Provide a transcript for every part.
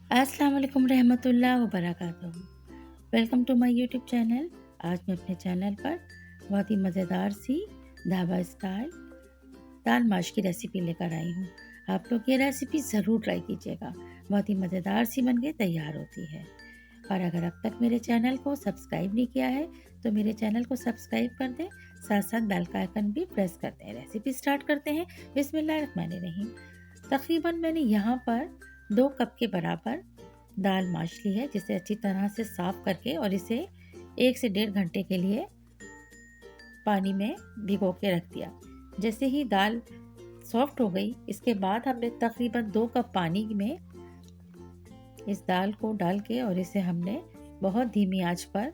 अस्सलाम वालेकुम रहमतुल्लाह व बरकातहू। Welcome to my YouTube channel. आज मैं अपने चैनल पर बहुत ही मज़ेदार सी ढाबा स्टाइल दाल माश की रेसिपी लेकर आई हूँ। आप लोग ये रेसिपी ज़रूर ट्राई कीजिएगा। बहुत ही मज़ेदार सी बन के तैयार होती है। और अगर अब तक मेरे चैनल को सब्सक्राइब नहीं किया है तो मेरे चैनल को सब्सक्राइब कर दें, साथ साथ बेल का आइकन भी प्रेस कर दें। रेसिपी स्टार्ट करते हैं। बिस्मिल्लाहिर्रहमानिर्रहीम। तकरीबन मैंने यहाँ पर 2 कप के बराबर दाल माश ली है, जिसे अच्छी तरह से साफ़ करके और इसे 1 से 1.5 घंटे के लिए पानी में भिगो के रख दिया। जैसे ही दाल सॉफ्ट हो गई, इसके बाद हमने तकरीबन 2 कप पानी में इस दाल को डाल के और इसे हमने बहुत धीमी आंच पर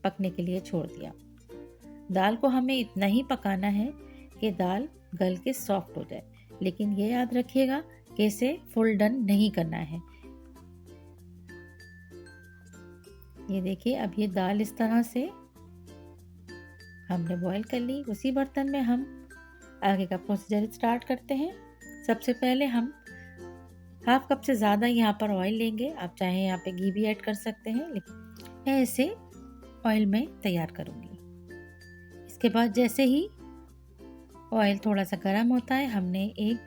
पकने के लिए छोड़ दिया। दाल को हमें इतना ही पकाना है कि दाल गल के सॉफ्ट हो जाए, लेकिन ये याद रखिएगा कि इसे फुल डन नहीं करना है। ये देखिए, अब ये दाल इस तरह से हमने बॉईल कर ली। उसी बर्तन में हम आगे का प्रोसीजर स्टार्ट करते हैं। सबसे पहले हम हाफ कप से ज़्यादा यहाँ पर ऑयल लेंगे। आप चाहें यहाँ पे घी भी ऐड कर सकते हैं, लेकिन मैं इसे ऑयल में तैयार करूँगी। इसके बाद जैसे ही ऑयल थोड़ा सा गर्म होता है, हमने एक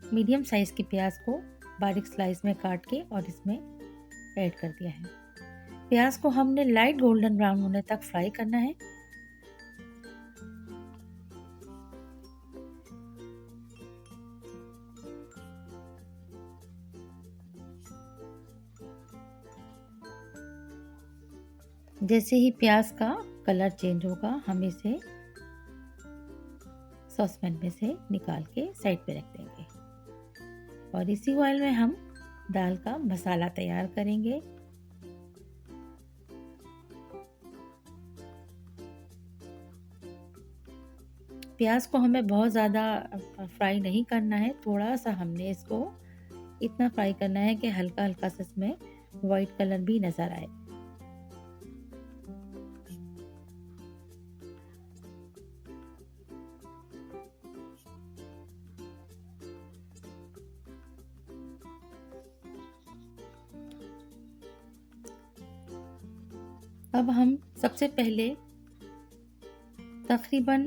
मीडियम साइज़ की प्याज को बारीक स्लाइस में काट के और इसमें ऐड कर दिया है। प्याज को हमने लाइट गोल्डन ब्राउन होने तक फ्राई करना है। जैसे ही प्याज का कलर चेंज होगा, हम इसे सॉसपैन में से निकाल के साइड पे रख देंगे और इसी ऑयल में हम दाल का मसाला तैयार करेंगे। प्याज को हमें बहुत ज़्यादा फ्राई नहीं करना है, थोड़ा सा हमने इसको इतना फ्राई करना है कि हल्का हल्का सा इसमें वाइट कलर भी नज़र आए। अब हम सबसे पहले तकरीबन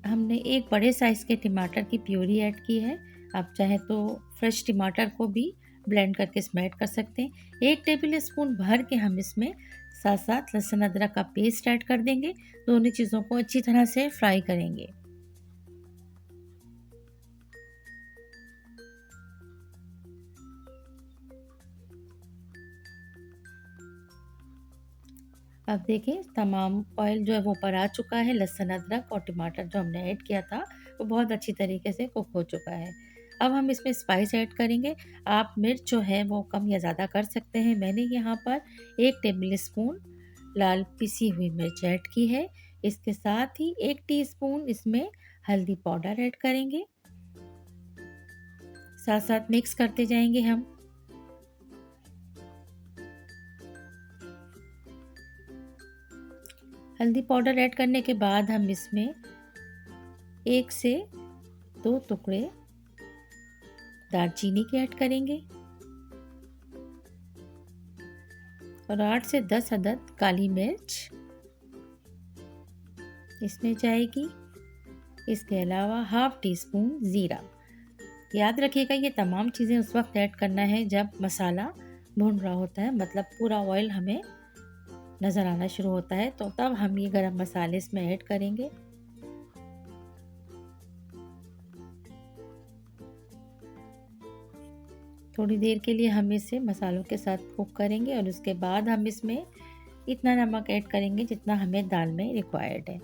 हमने एक बड़े साइज़ के टमाटर की प्यूरी ऐड की है। आप चाहें तो फ्रेश टमाटर को भी ब्लेंड करके इसमें ऐड कर सकते हैं। 1 टेबल स्पून भर के हम इसमें साथ साथ लहसुन अदरक का पेस्ट ऐड कर देंगे। दोनों चीज़ों को अच्छी तरह से फ्राई करेंगे। अब देखें, तमाम ऑयल जो है वो ऊपर आ चुका है। लहसुन अदरक और टमाटर जो हमने ऐड किया था वो बहुत अच्छी तरीके से कुक हो चुका है। अब हम इसमें स्पाइस ऐड करेंगे। आप मिर्च जो है वो कम या ज़्यादा कर सकते हैं। मैंने यहाँ पर 1 टेबल स्पून लाल पिसी हुई मिर्च ऐड की है। इसके साथ ही 1 टीस्पून इसमें हल्दी पाउडर ऐड करेंगे। साथ साथ मिक्स करते जाएंगे हम। हल्दी पाउडर ऐड करने के बाद हम इसमें 1 से 2 टुकड़े दालचीनी के ऐड करेंगे और 8 से 10 अदद काली मिर्च इसमें जाएगी। इसके अलावा हाफ टी स्पून ज़ीरा। याद रखिएगा, ये तमाम चीज़ें उस वक्त ऐड करना है जब मसाला भून रहा होता है, मतलब पूरा ऑयल हमें नज़र आना शुरू होता है, तो तब हम ये गरम मसाले इसमें ऐड करेंगे। थोड़ी देर के लिए हम इसे मसालों के साथ कुक करेंगे और उसके बाद हम इसमें इतना नमक ऐड करेंगे जितना हमें दाल में रिक्वायर्ड है।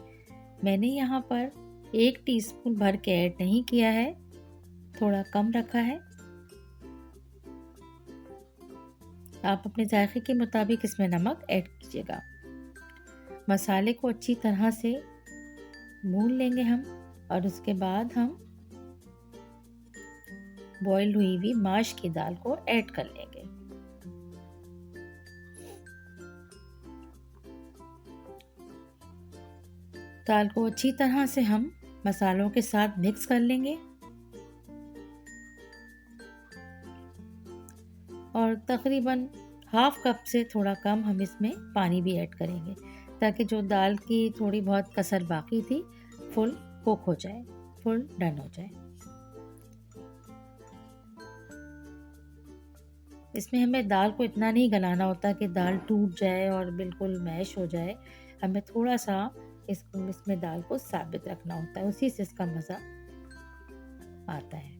मैंने यहाँ पर 1 टीस्पून भर के ऐड नहीं किया है, थोड़ा कम रखा है। आप अपने जायके के मुताबिक इसमें नमक ऐड कीजिएगा। मसाले को अच्छी तरह से भून लेंगे हम और उसके बाद हम बॉईल हुई हुई माश की दाल को ऐड कर लेंगे। दाल को अच्छी तरह से हम मसालों के साथ मिक्स कर लेंगे और तकरीबन हाफ़ कप से थोड़ा कम हम इसमें पानी भी ऐड करेंगे, ताकि जो दाल की थोड़ी बहुत कसर बाकी थी फुल कुक हो जाए, फुल डन हो जाए। इसमें हमें दाल को इतना नहीं गलाना होता कि दाल टूट जाए और बिल्कुल मैश हो जाए। हमें थोड़ा-सा इसमें दाल को साबित रखना होता है, उसी से इसका मज़ा आता है।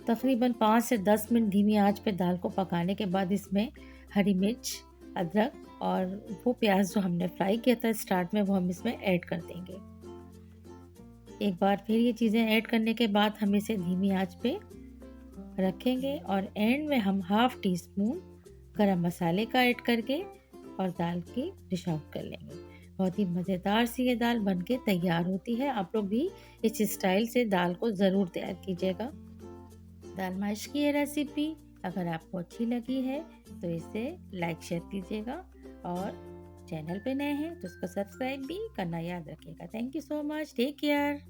तकरीबन 5 से 10 मिनट धीमी आंच पे दाल को पकाने के बाद इसमें हरी मिर्च, अदरक और वो प्याज जो हमने फ्राई किया था स्टार्ट में, वो हम इसमें ऐड कर देंगे। एक बार फिर ये चीज़ें ऐड करने के बाद हम इसे धीमी आंच पे रखेंगे और एंड में हम हाफ टी स्पून गरम मसाले का ऐड करके और दाल की डिश आउट कर लेंगे। बहुत ही मज़ेदार सी ये दाल बनके तैयार होती है। आप लोग भी इस स्टाइल से दाल को ज़रूर तैयार कीजिएगा। दाल माश की ये रेसिपी अगर आपको अच्छी लगी है तो इसे लाइक शेयर कीजिएगा और चैनल पे नए हैं तो उसको सब्सक्राइब भी करना याद रखिएगा। Thank you so much. Take care.